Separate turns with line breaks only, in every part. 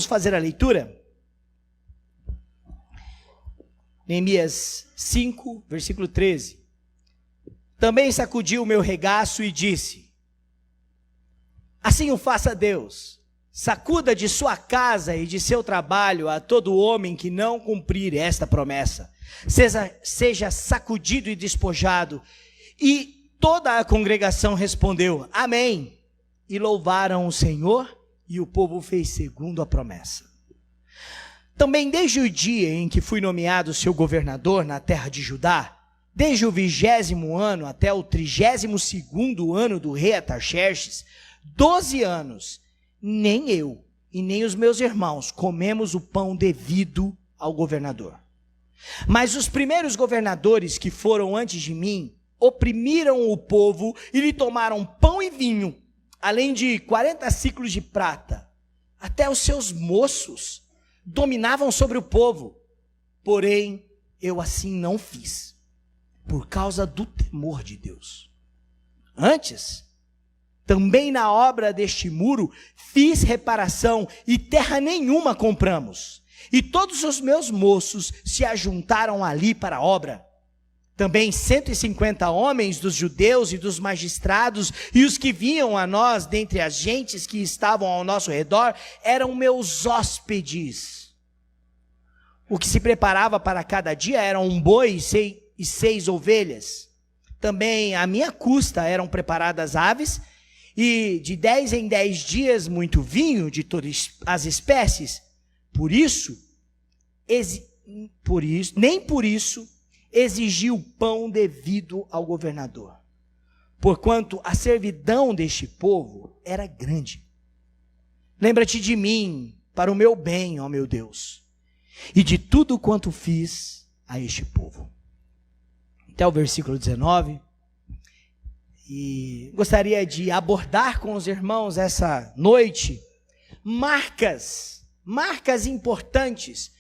Vamos fazer a leitura? Neemias 5, versículo 13. Também sacudiu o meu regaço e disse: assim o faça Deus, sacuda de sua casa e de seu trabalho a todo homem que não cumprir esta promessa. Seja sacudido e despojado. E toda a congregação respondeu: amém. E louvaram o Senhor, e o povo fez segundo a promessa. Também desde o dia em que fui nomeado seu governador na terra de Judá, desde o 20º ano até o 32º ano do rei Artaxerxes, 12 anos, nem eu e nem os meus irmãos comemos o pão devido ao governador. Mas os primeiros governadores que foram antes de mim oprimiram o povo e lhe tomaram pão e vinho, além de 40 ciclos de prata. Até os seus moços dominavam sobre o povo. Porém, eu assim não fiz, por causa do temor de Deus. Antes, também na obra deste muro, fiz reparação e terra nenhuma compramos. E todos os meus moços se ajuntaram ali para a obra. Também 150 homens dos judeus e dos magistrados e os que vinham a nós dentre as gentes que estavam ao nosso redor eram meus hóspedes. O que se preparava para cada dia era um boi e 6 ovelhas. Também à minha custa eram preparadas aves, e de 10 em 10 dias muito vinho de todas as espécies. Nem por isso exigiu pão devido ao governador, porquanto a servidão deste povo era grande. Lembra-te de mim para o meu bem, ó meu Deus, e de tudo quanto fiz a este povo. Até o versículo 19. E gostaria de abordar com os irmãos essa noite marcas importantes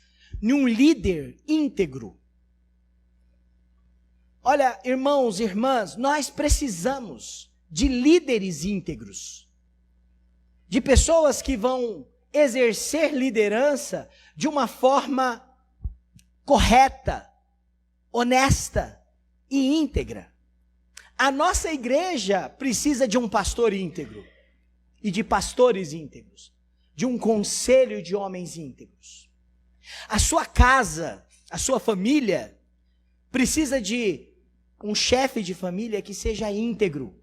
em um líder íntegro. Olha, irmãos e irmãs, nós precisamos de líderes íntegros, de pessoas que vão exercer liderança de uma forma correta, honesta e íntegra. A nossa igreja precisa de um pastor íntegro e de pastores íntegros, de um conselho de homens íntegros. A sua casa, a sua família precisa de um chefe de família que seja íntegro.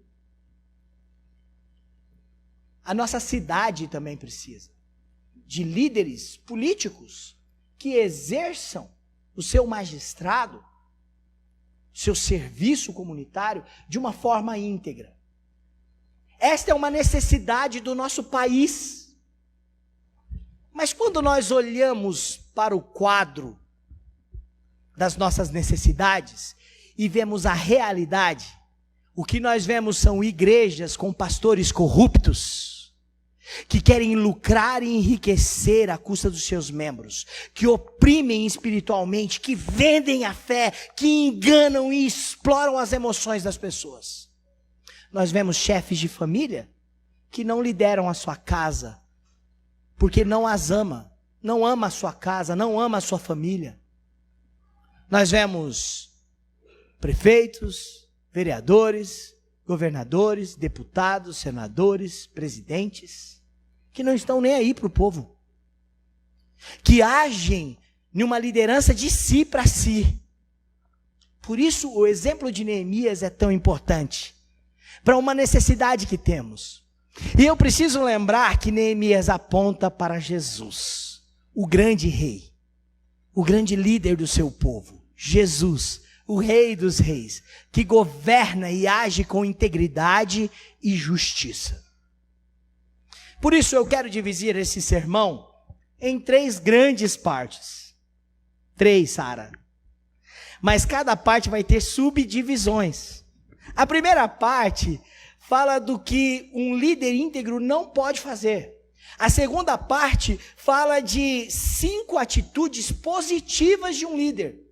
A nossa cidade também precisa de líderes políticos que exerçam o seu magistrado, seu serviço comunitário de uma forma íntegra. Esta é uma necessidade do nosso país. Mas quando nós olhamos para o quadro das nossas necessidades e vemos a realidade, o que nós vemos são igrejas com pastores corruptos, que querem lucrar e enriquecer à custa dos seus membros, que oprimem espiritualmente, que vendem a fé, que enganam e exploram as emoções das pessoas. Nós vemos chefes de família que não lideram a sua casa, porque não as ama, não ama a sua casa, não ama a sua família. Nós vemos prefeitos, vereadores, governadores, deputados, senadores, presidentes, que não estão nem aí para o povo, que agem numa liderança de si para si. Por isso o exemplo de Neemias é tão importante, para uma necessidade que temos. E eu preciso lembrar que Neemias aponta para Jesus, o grande rei, o grande líder do seu povo, Jesus, o rei dos reis, que governa e age com integridade e justiça. Por isso eu quero dividir esse sermão em 3 grandes partes. 3, Sara. Mas cada parte vai ter subdivisões. A primeira parte fala do que um líder íntegro não pode fazer. A segunda parte fala de 5 atitudes positivas de um líder,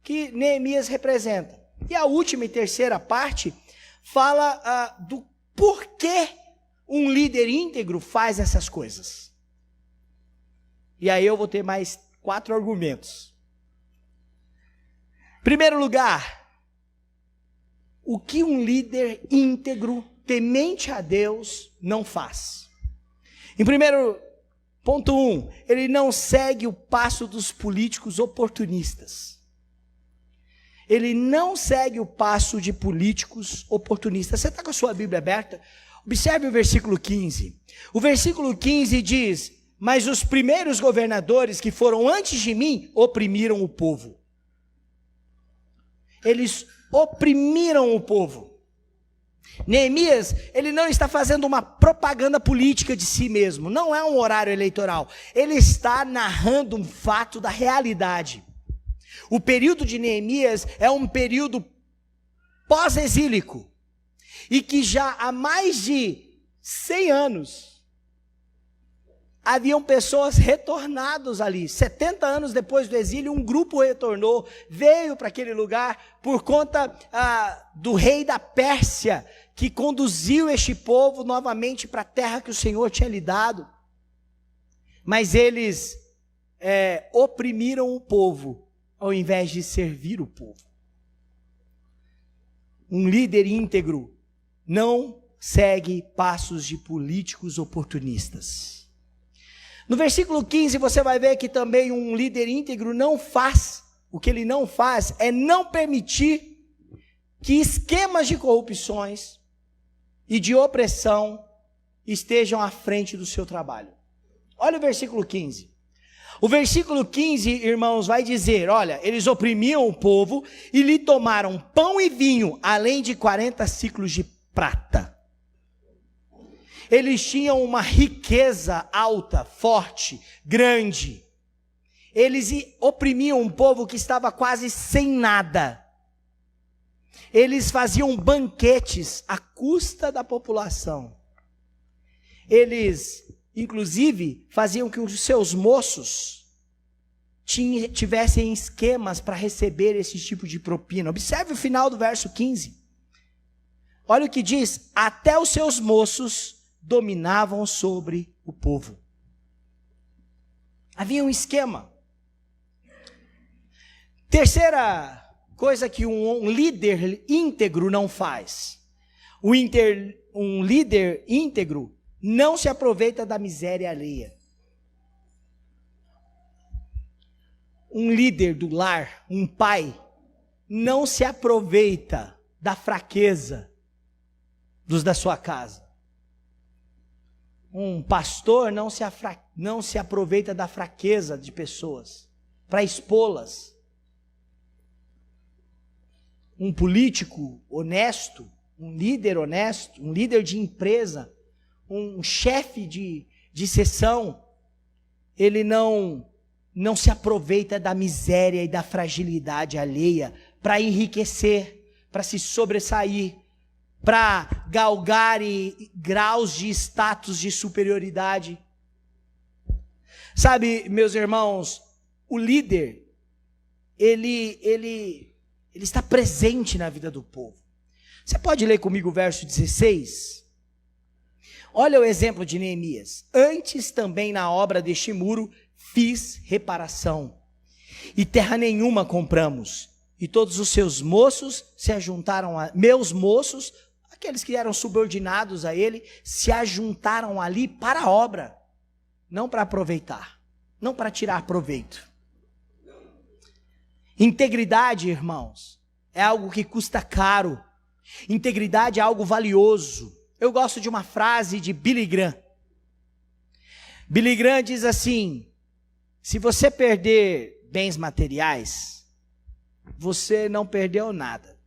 que Neemias representa. E a última e terceira parte fala do porquê um líder íntegro faz essas coisas. E aí eu vou ter mais 4 argumentos. Primeiro lugar, o que um líder íntegro, temente a Deus, não faz? Em primeiro ponto 1, ele não segue o passo dos políticos oportunistas. Ele não segue o passo de políticos oportunistas. Você está com a sua Bíblia aberta? Observe o versículo 15. O versículo 15 diz: mas os primeiros governadores que foram antes de mim oprimiram o povo. Eles oprimiram o povo. Neemias, ele não está fazendo uma propaganda política de si mesmo, não é um horário eleitoral. Ele está narrando um fato da realidade. O período de Neemias é um período pós-exílico, e que já há mais de 100 anos, haviam pessoas retornadas ali. 70 anos depois do exílio, um grupo retornou, veio para aquele lugar, por conta do rei da Pérsia, que conduziu este povo novamente para a terra que o Senhor tinha lhe dado. Mas eles oprimiram o povo, ao invés de servir o povo. Um líder íntegro não segue passos de políticos oportunistas. No versículo 15 você vai ver que também um líder íntegro não faz, o que ele não faz é não permitir que esquemas de corrupções e de opressão estejam à frente do seu trabalho. Olha o versículo 15. O versículo 15, irmãos, vai dizer, olha, eles oprimiam o povo e lhe tomaram pão e vinho, além de 40 ciclos de prata. Eles tinham uma riqueza alta, forte, grande. Eles oprimiam um povo que estava quase sem nada. Eles faziam banquetes à custa da população. Eles, inclusive, faziam que os seus moços tivessem esquemas para receber esse tipo de propina. Observe o final do verso 15. Olha o que diz: até os seus moços dominavam sobre o povo. Havia um esquema. Terceira coisa que um líder íntegro não faz. Um líder íntegro não se aproveita da miséria alheia. Um líder do lar, um pai, não se aproveita da fraqueza dos da sua casa. Um pastor não se aproveita da fraqueza de pessoas para expô-las. Um político honesto, um líder honesto, um líder de empresa, um chefe de seção, ele não se aproveita da miséria e da fragilidade alheia para enriquecer, para se sobressair, para galgar graus de status de superioridade. Sabe, meus irmãos, o líder, ele está presente na vida do povo. Você pode ler comigo o verso 16? Olha o exemplo de Neemias. Antes também na obra deste muro fiz reparação, e terra nenhuma compramos, e todos os seus moços se ajuntaram meus moços, aqueles que eram subordinados a ele, se ajuntaram ali para a obra, não para aproveitar, não para tirar proveito. Integridade, irmãos, é algo que custa caro. Integridade é algo valioso. Eu gosto de uma frase de Billy Graham. Billy Graham diz assim: se você perder bens materiais, você não perdeu nada.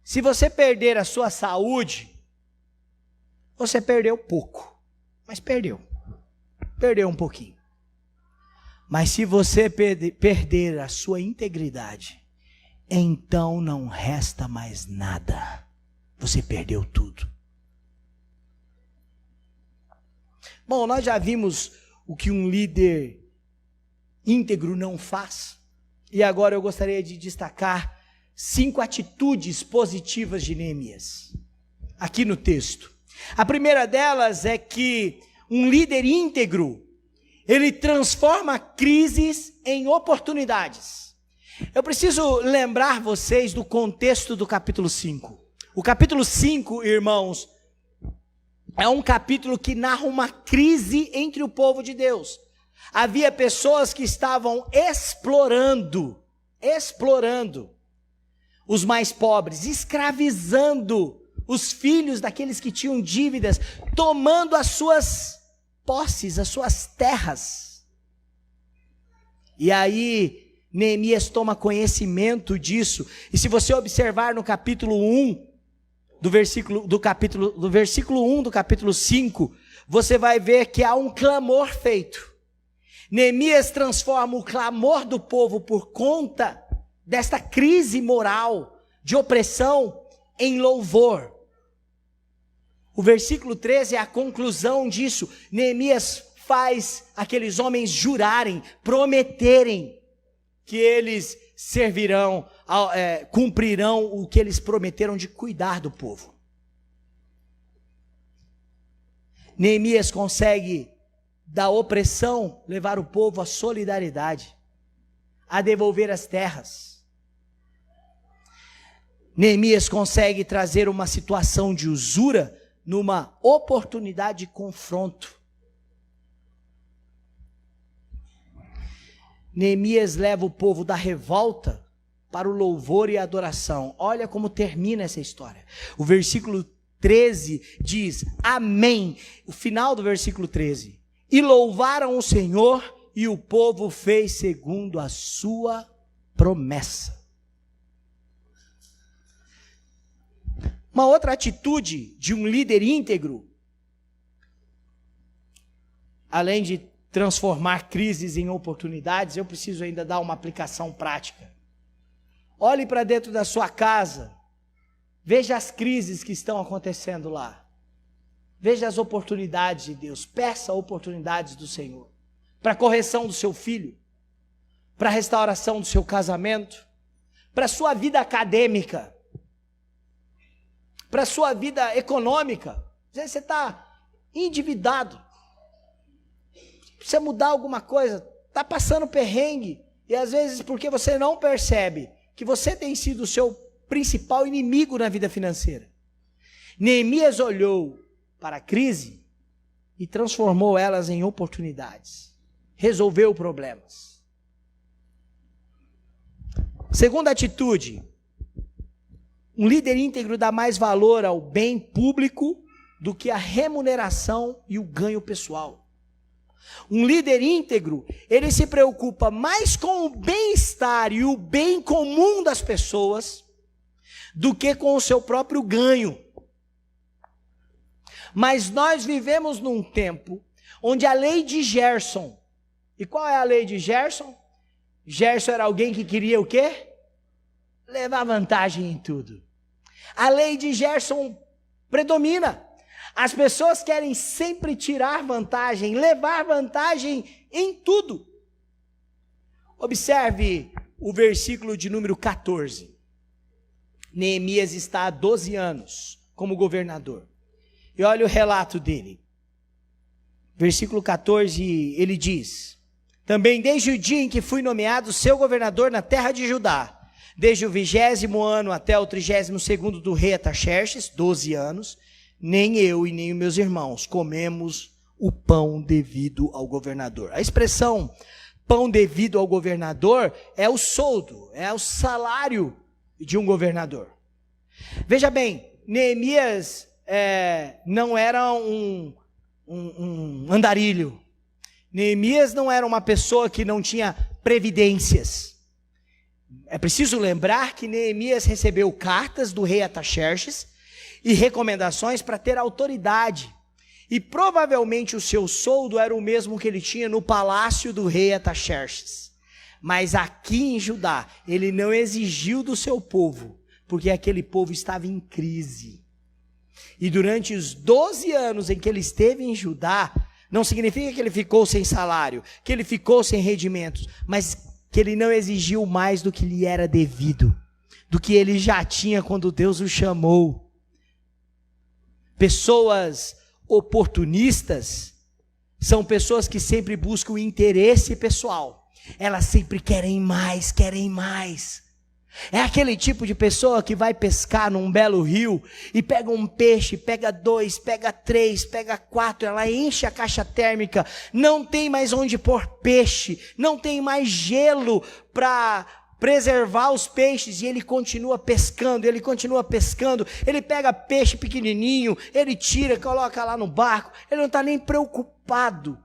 Se você perder a sua saúde, você perdeu pouco, mas perdeu um pouquinho. Mas se você perder a sua integridade, então não resta mais nada. Você perdeu tudo. Bom, nós já vimos o que um líder íntegro não faz. E agora eu gostaria de destacar 5 atitudes positivas de Neemias, aqui no texto. A primeira delas é que um líder íntegro, ele transforma crises em oportunidades. Eu preciso lembrar vocês do contexto do capítulo 5. O capítulo 5, irmãos, é um capítulo que narra uma crise entre o povo de Deus. Havia pessoas que estavam explorando os mais pobres, escravizando os filhos daqueles que tinham dívidas, tomando as suas posses, as suas terras. E aí Neemias toma conhecimento disso. E se você observar no capítulo 1, do versículo 1 do capítulo 5, você vai ver que há um clamor feito. Neemias transforma o clamor do povo por conta desta crise moral, de opressão, em louvor. O versículo 13 é a conclusão disso. Neemias faz aqueles homens jurarem, prometerem que eles servirão, cumprirão o que eles prometeram de cuidar do povo. Neemias consegue, da opressão, levar o povo à solidariedade, a devolver as terras. Neemias consegue trazer uma situação de usura numa oportunidade de confronto. Neemias leva o povo da revolta para o louvor e a adoração. Olha como termina essa história. O versículo 13 diz, amém. O final do versículo 13. E louvaram o Senhor, e o povo fez segundo a sua promessa. Uma outra atitude de um líder íntegro, além de transformar crises em oportunidades, eu preciso ainda dar uma aplicação prática. Olhe para dentro da sua casa, veja as crises que estão acontecendo lá. Veja as oportunidades de Deus, peça oportunidades do Senhor, para a correção do seu filho, para a restauração do seu casamento, para a sua vida acadêmica, para a sua vida econômica. Às vezes você está endividado, precisa mudar alguma coisa, está passando perrengue, e às vezes porque você não percebe que você tem sido o seu principal inimigo na vida financeira. Neemias olhou para a crise e transformou elas em oportunidades, resolveu problemas. Segunda atitude, um líder íntegro dá mais valor ao bem público do que a remuneração e o ganho pessoal. Um líder íntegro, ele se preocupa mais com o bem-estar e o bem comum das pessoas do que com o seu próprio ganho. Mas nós vivemos num tempo onde a lei de Gerson, e qual é a lei de Gerson? Gerson era alguém que queria o quê? Levar vantagem em tudo. A lei de Gerson predomina. As pessoas querem sempre tirar vantagem, levar vantagem em tudo. Observe o versículo de número 14. Neemias está há 12 anos como governador. E olha o relato dele. Versículo 14, ele diz: também desde o dia em que fui nomeado seu governador na terra de Judá, desde o 20º ano até o 32º do rei Artaxerxes, 12 anos, nem eu e nem os meus irmãos comemos o pão devido ao governador. A expressão pão devido ao governador é o soldo, é o salário de um governador. Veja bem, Neemias não era um andarilho. Neemias não era uma pessoa que não tinha previdências. É preciso lembrar que Neemias recebeu cartas do rei Artaxerxes e recomendações para ter autoridade. E provavelmente o seu soldo era o mesmo que ele tinha no palácio do rei Artaxerxes. Mas aqui em Judá, ele não exigiu do seu povo, porque aquele povo estava em crise. E durante os 12 anos em que ele esteve em Judá, não significa que ele ficou sem salário, que ele ficou sem rendimentos, mas que ele não exigiu mais do que lhe era devido, do que ele já tinha quando Deus o chamou. Pessoas oportunistas são pessoas que sempre buscam o interesse pessoal. Elas sempre querem mais, querem mais. É aquele tipo de pessoa que vai pescar num belo rio e pega um peixe, pega 2, pega 3, pega 4, ela enche a caixa térmica, não tem mais onde pôr peixe, não tem mais gelo para preservar os peixes, e ele continua pescando, ele pega peixe pequenininho, ele tira, coloca lá no barco, ele não está nem preocupado,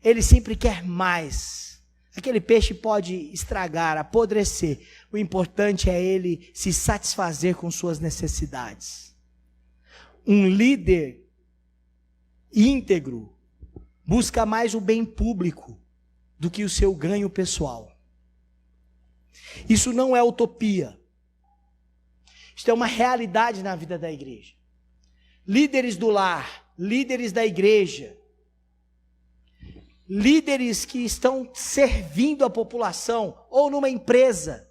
ele sempre quer mais. Aquele peixe pode estragar, apodrecer, o importante é ele se satisfazer com suas necessidades. Um líder íntegro busca mais o bem público do que o seu ganho pessoal. Isso não é utopia. Isso é uma realidade na vida da igreja. Líderes do lar, líderes da igreja, líderes que estão servindo a população, ou numa empresa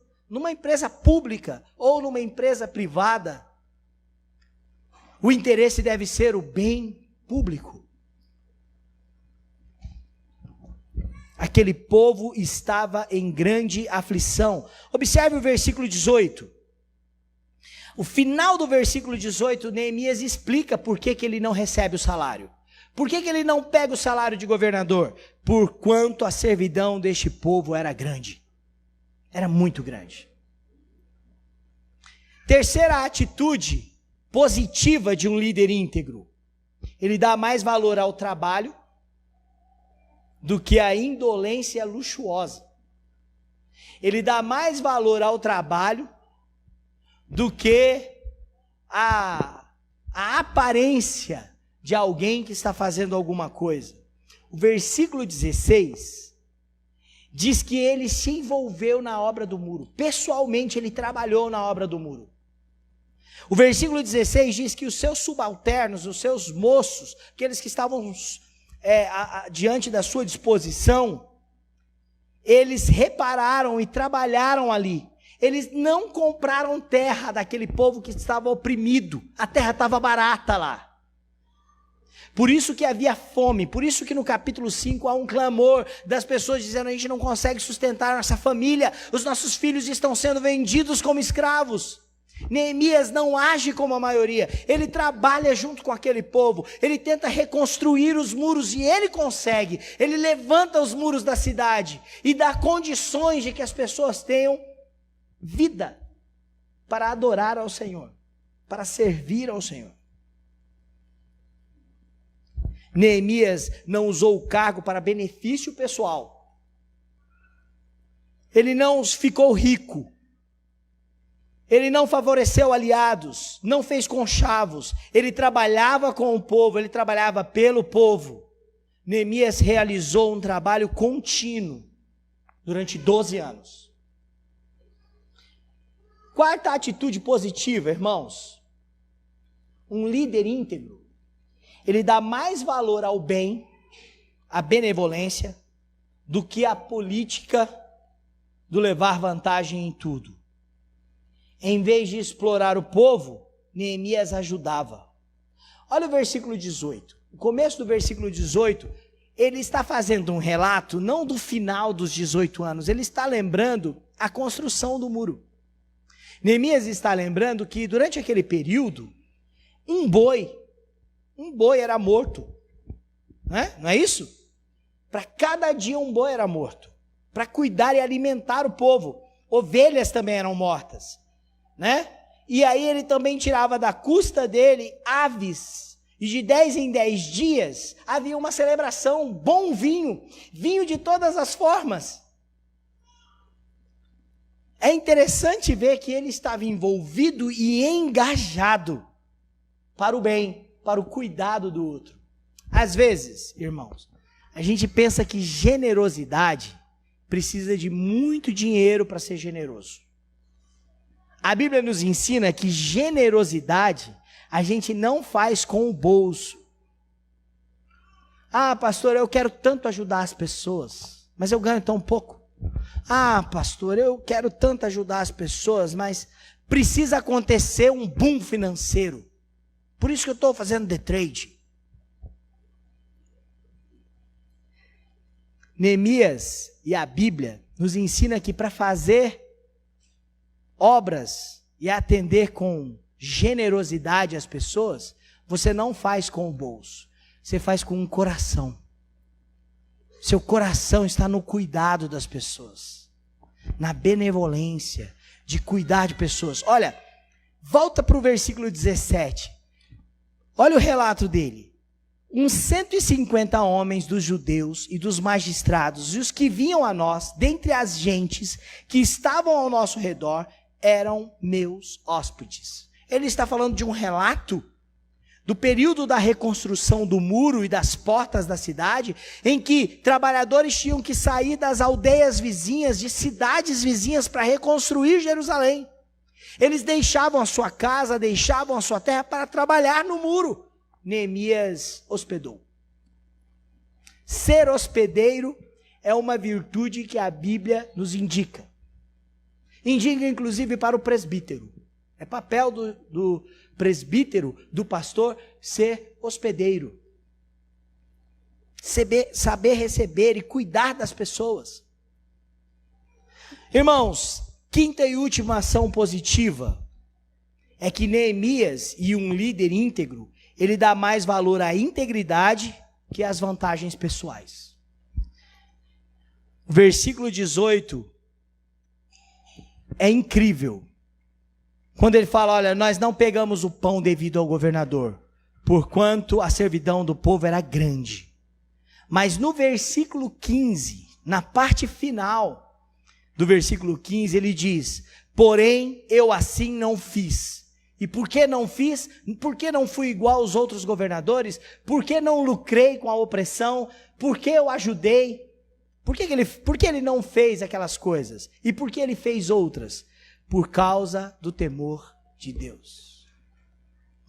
pública, ou numa empresa privada, o interesse deve ser o bem público. Aquele povo estava em grande aflição. Observe o versículo 18. O final do versículo 18, Neemias explica por que ele não recebe o salário. Por que ele não pega o salário de governador? Porquanto a servidão deste povo era grande. Era muito grande. Terceira atitude positiva de um líder íntegro. Ele dá mais valor ao trabalho do que a indolência luxuosa. Ele dá mais valor ao trabalho do que a aparência de alguém que está fazendo alguma coisa. O versículo 16 diz que ele se envolveu na obra do muro. Pessoalmente ele trabalhou na obra do muro. O versículo 16 diz que os seus subalternos, os seus moços, aqueles que estavam diante da sua disposição, eles repararam e trabalharam ali. Eles não compraram terra daquele povo que estava oprimido. A terra estava barata lá. Por isso que havia fome, por isso que no capítulo 5 há um clamor das pessoas dizendo: a gente não consegue sustentar a nossa família, os nossos filhos estão sendo vendidos como escravos. Neemias não age como a maioria, ele trabalha junto com aquele povo, ele tenta reconstruir os muros e ele consegue, ele levanta os muros da cidade e dá condições de que as pessoas tenham vida para adorar ao Senhor, para servir ao Senhor. Neemias não usou o cargo para benefício pessoal, ele não ficou rico, ele não favoreceu aliados, não fez conchavos, ele trabalhava com o povo, ele trabalhava pelo povo. Neemias realizou um trabalho contínuo durante 12 anos. Quarta atitude positiva, irmãos. Um líder íntegro, ele dá mais valor ao bem, à benevolência, do que à política do levar vantagem em tudo. Em vez de explorar o povo, Neemias ajudava. Olha o versículo 18. O começo do versículo 18, ele está fazendo um relato, não do final dos 18 anos, ele está lembrando a construção do muro. Neemias está lembrando que durante aquele período, um boi era morto. Não é isso? Para cada dia um boi era morto. Para cuidar e alimentar o povo. Ovelhas também eram mortas. E aí ele também tirava da custa dele aves, e de 10 em 10 dias havia uma celebração, bom vinho de todas as formas. É interessante ver que ele estava envolvido e engajado para o bem, para o cuidado do outro. Às vezes, irmãos, a gente pensa que generosidade precisa de muito dinheiro para ser generoso. A Bíblia nos ensina que generosidade a gente não faz com o bolso. Ah, pastor, eu quero tanto ajudar as pessoas, mas eu ganho tão pouco. Ah, pastor, eu quero tanto ajudar as pessoas, mas precisa acontecer um boom financeiro. Por isso que eu estou fazendo day trade. Neemias e a Bíblia nos ensina que para fazer obras e atender com generosidade as pessoas, você não faz com o bolso, você faz com o coração. Seu coração está no cuidado das pessoas, na benevolência, de cuidar de pessoas. Olha, volta para o versículo 17. Olha o relato dele. Uns 150 homens dos judeus e dos magistrados, e os que vinham a nós, dentre as gentes que estavam ao nosso redor, eram meus hóspedes. Ele está falando de um relato do período da reconstrução do muro e das portas da cidade, em que trabalhadores tinham que sair das aldeias vizinhas, de cidades vizinhas, para reconstruir Jerusalém. Eles deixavam a sua casa, deixavam a sua terra para trabalhar no muro. Neemias hospedou. Ser hospedeiro é uma virtude que a Bíblia nos indica. Indica inclusive para o presbítero. É papel do presbítero, do pastor, ser hospedeiro. Saber receber e cuidar das pessoas. Irmãos, quinta e última ação positiva é que Neemias, e um líder íntegro, ele dá mais valor à integridade que às vantagens pessoais. O versículo 18 é incrível. Quando ele fala, olha, nós não pegamos o pão devido ao governador, porquanto a servidão do povo era grande. Mas no versículo 15, na parte final do versículo 15, ele diz, porém eu assim não fiz. E por que não fiz? Por que não fui igual aos outros governadores? Por que não lucrei com a opressão? Por que eu ajudei? Por que ele não fez aquelas coisas? E por que ele fez outras? Por causa do temor de Deus.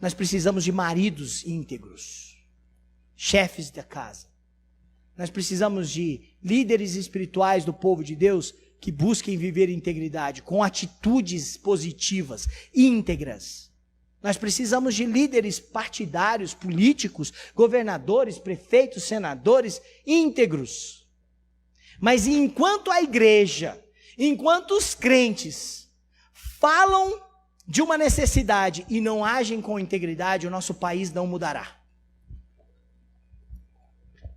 Nós precisamos de maridos íntegros, chefes da casa. Nós precisamos de líderes espirituais do povo de Deus que busquem viver integridade, com atitudes positivas, íntegras. Nós precisamos de líderes partidários, políticos, governadores, prefeitos, senadores, íntegros. Mas enquanto a igreja, enquanto os crentes falam de uma necessidade e não agem com integridade, o nosso país não mudará.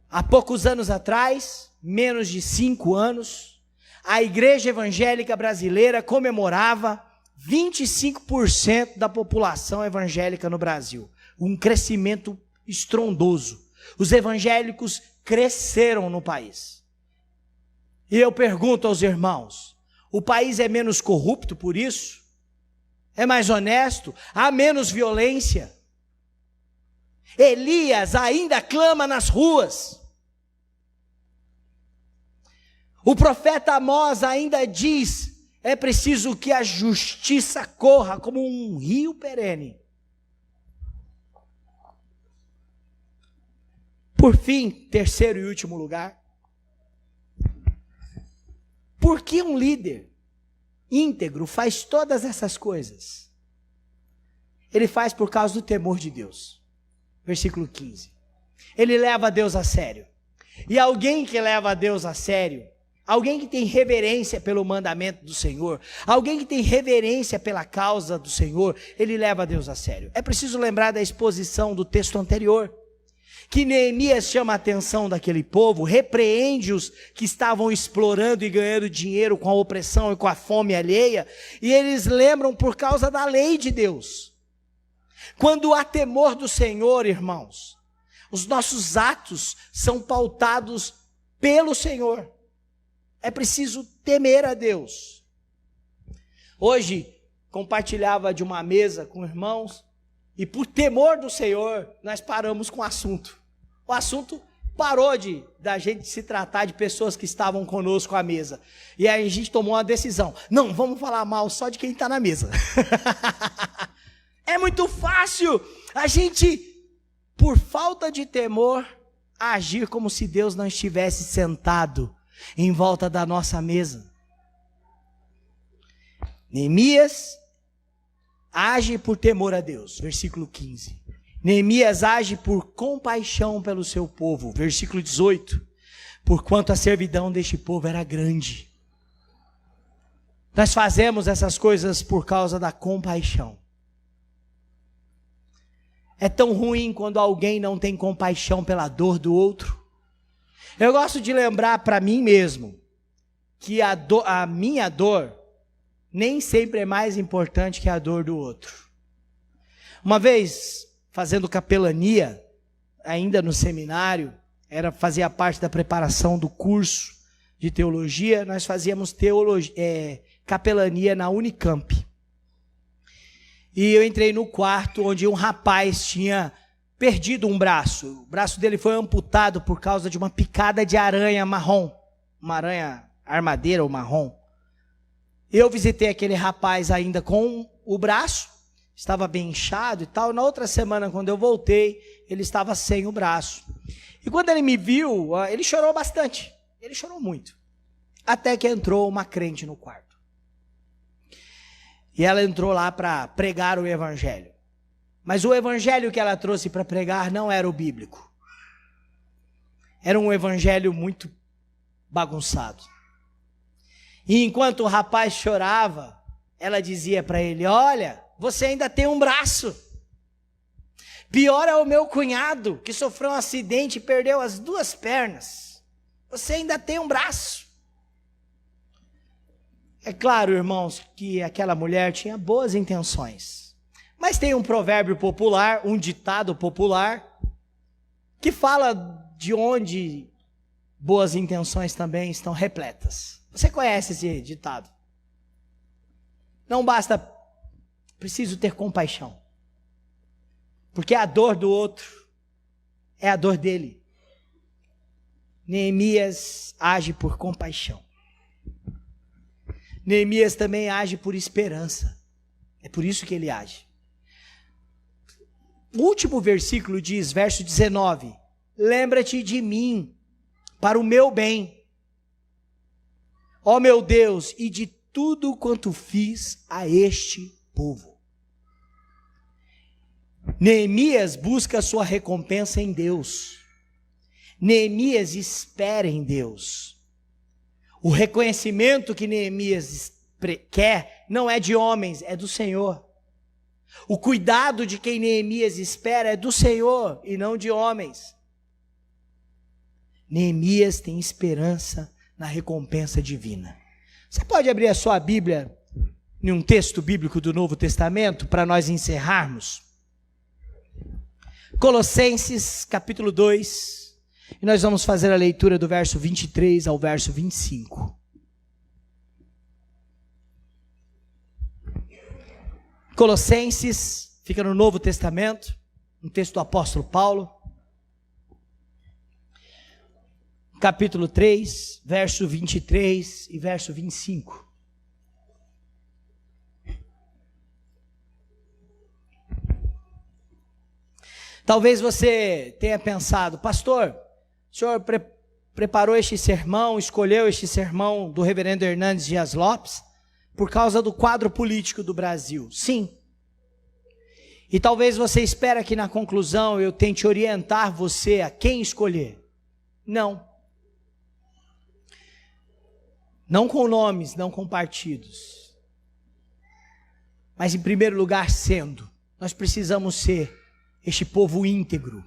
Há poucos anos atrás, menos de 5 anos, a igreja evangélica brasileira comemorava 25% da população evangélica no Brasil. Um crescimento estrondoso. Os evangélicos cresceram no país. E eu pergunto aos irmãos, o país é menos corrupto por isso? É mais honesto? Há menos violência? Elias ainda clama nas ruas. O profeta Amós ainda diz, é preciso que a justiça corra como um rio perene. Por fim, terceiro e último lugar, por que um líder íntegro faz todas essas coisas? Ele faz por causa do temor de Deus. Versículo 15. Ele leva Deus a sério. E alguém que leva a Deus a sério, alguém que tem reverência pelo mandamento do Senhor, alguém que tem reverência pela causa do Senhor, ele leva a Deus a sério. É preciso lembrar da exposição do texto anterior, que Neemias chama a atenção daquele povo, repreende os que estavam explorando e ganhando dinheiro com a opressão e com a fome alheia, e eles lembram por causa da lei de Deus. Quando há temor do Senhor, irmãos, os nossos atos são pautados pelo Senhor. É preciso temer a Deus. Hoje, compartilhava de uma mesa com irmãos, e por temor do Senhor, nós paramos com o assunto. O assunto parou da gente se tratar de pessoas que estavam conosco à mesa. E aí a gente tomou uma decisão. Não, vamos falar mal só de quem está na mesa. É muito fácil a gente, por falta de temor, agir como se Deus não estivesse sentado em volta da nossa mesa. Neemias age por temor a Deus, versículo 15. Neemias age por compaixão pelo seu povo, versículo 18. porquanto a servidão deste povo era grande. Nós fazemos essas coisas por causa da compaixão. É tão ruim quando alguém não tem compaixão pela dor do outro. Eu gosto de lembrar para mim mesmo que a minha dor nem sempre é mais importante que a dor do outro. Uma vez, fazendo capelania, ainda no seminário, fazia parte da preparação do curso de teologia, nós fazíamos capelania na Unicamp. E eu entrei no quarto onde um rapaz tinha perdido um braço. O braço dele foi amputado por causa de uma picada de aranha marrom. Uma aranha armadeira ou marrom. Eu visitei aquele rapaz ainda com o braço. Estava bem inchado e tal. Na outra semana, quando eu voltei, ele estava sem o braço. E quando ele me viu, ele chorou bastante. Ele chorou muito. Até que entrou uma crente no quarto. E ela entrou lá para pregar o evangelho. Mas o evangelho que ela trouxe para pregar não era o bíblico. Era um evangelho muito bagunçado. E enquanto o rapaz chorava, ela dizia para ele: olha, você ainda tem um braço. Pior é o meu cunhado, que sofreu um acidente e perdeu as 2 pernas. Você ainda tem um braço. É claro, irmãos, que aquela mulher tinha boas intenções. Mas tem um provérbio popular, um ditado popular, que fala de onde boas intenções também estão repletas. Você conhece esse ditado? Não basta, preciso ter compaixão. Porque a dor do outro é a dor dele. Neemias age por compaixão. Neemias também age por esperança. É por isso que ele age. O último versículo diz, verso 19: lembra-te de mim, para o meu bem, ó meu Deus, e de tudo quanto fiz a este povo. Neemias busca a sua recompensa em Deus. Neemias espera em Deus. O reconhecimento que Neemias quer não é de homens, é do Senhor. O cuidado de quem Neemias espera é do Senhor e não de homens. Neemias tem esperança na recompensa divina. Você pode abrir a sua Bíblia em um texto bíblico do Novo Testamento para nós encerrarmos? Colossenses capítulo 2. E nós vamos fazer a leitura do verso 23 ao verso 25. Colossenses, fica no Novo Testamento, um texto do apóstolo Paulo. Capítulo 3, verso 23 e verso 25. Talvez você tenha pensado: pastor, o senhor preparou este sermão, escolheu este sermão do reverendo Hernandes Dias Lopes por causa do quadro político do Brasil. Sim. E talvez você espere que na conclusão eu tente orientar você a quem escolher. Não. Não com nomes, não com partidos. Mas em primeiro lugar nós precisamos ser este povo íntegro.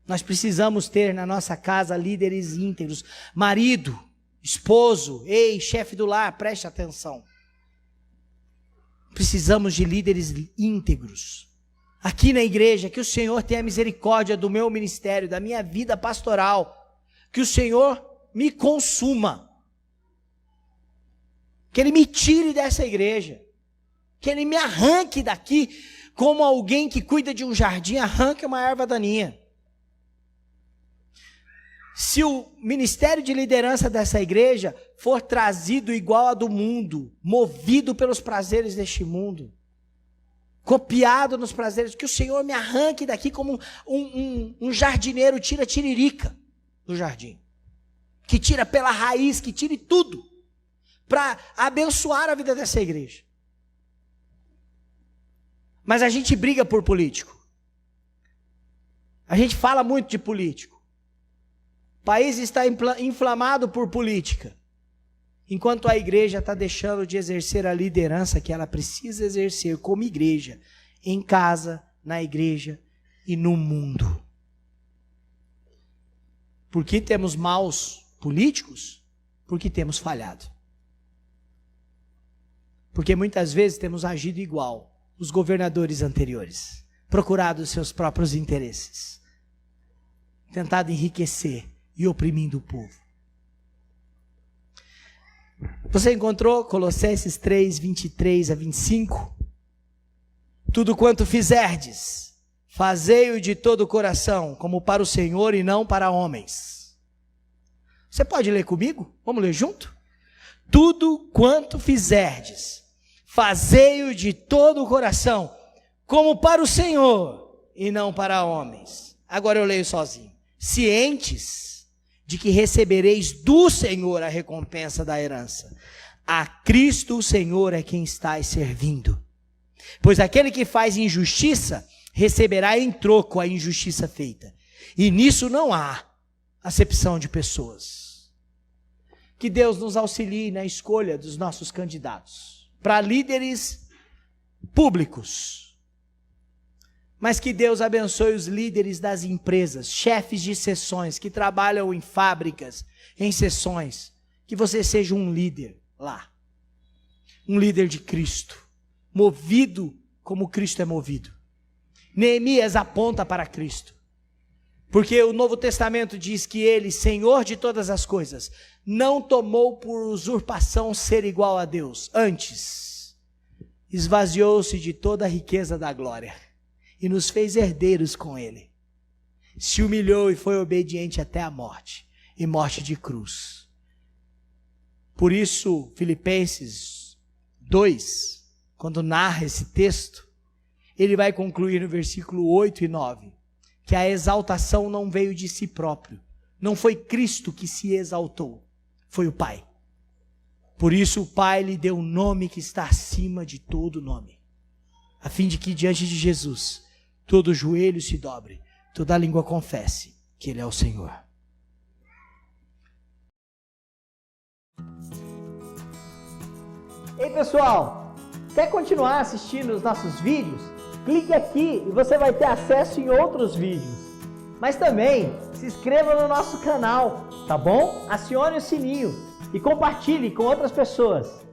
Nós precisamos ter na nossa casa líderes íntegros. Marido, esposo, ei, chefe do lar, preste atenção. Precisamos de líderes íntegros. Aqui na igreja, que o Senhor tenha misericórdia do meu ministério, da minha vida pastoral. Que o Senhor me consuma. Que Ele me tire dessa igreja. Que Ele me arranque daqui, como alguém que cuida de um jardim arranca uma erva daninha. Se o ministério de liderança dessa igreja for trazido igual a do mundo, movido pelos prazeres deste mundo, copiado nos prazeres, que o Senhor me arranque daqui como um jardineiro tira tiririca do jardim, que tira pela raiz, que tire tudo, para abençoar a vida dessa igreja. Mas a gente briga por político, a gente fala muito de político. O país está inflamado por política, enquanto a igreja está deixando de exercer a liderança que ela precisa exercer como igreja, em casa, na igreja e no mundo. Por que temos maus políticos? Porque temos falhado. Porque muitas vezes temos agido igual os governadores anteriores, procurado os seus próprios interesses, tentado enriquecer e oprimindo o povo. Você encontrou Colossenses 3, 23 a 25? Tudo quanto fizerdes, fazei-o de todo o coração, como para o Senhor e não para homens. Você pode ler comigo? Vamos ler junto? Tudo quanto fizerdes, fazei-o de todo o coração, como para o Senhor e não para homens. Agora eu leio sozinho. Cientes de que recebereis do Senhor a recompensa da herança. A Cristo o Senhor é quem estáis servindo. Pois aquele que faz injustiça, receberá em troco a injustiça feita. E nisso não há acepção de pessoas. Que Deus nos auxilie na escolha dos nossos candidatos para líderes públicos. Mas que Deus abençoe os líderes das empresas, chefes de seções que trabalham em fábricas, em seções. Que você seja um líder lá. Um líder de Cristo. Movido como Cristo é movido. Neemias aponta para Cristo. Porque o Novo Testamento diz que ele, Senhor de todas as coisas, não tomou por usurpação ser igual a Deus. Antes, esvaziou-se de toda a riqueza da glória. E nos fez herdeiros com ele. Se humilhou e foi obediente até a morte. E morte de cruz. Por isso, Filipenses 2, quando narra esse texto, ele vai concluir no versículo 8 e 9, que a exaltação não veio de si próprio. Não foi Cristo que se exaltou, foi o Pai. Por isso o Pai lhe deu um nome que está acima de todo nome, a fim de que diante de Jesus todo joelho se dobre, toda língua confesse que Ele é o Senhor. Ei pessoal, quer continuar assistindo os nossos vídeos? Clique aqui e você vai ter acesso em outros vídeos. Mas também se inscreva no nosso canal, tá bom? Acione o sininho e compartilhe com outras pessoas.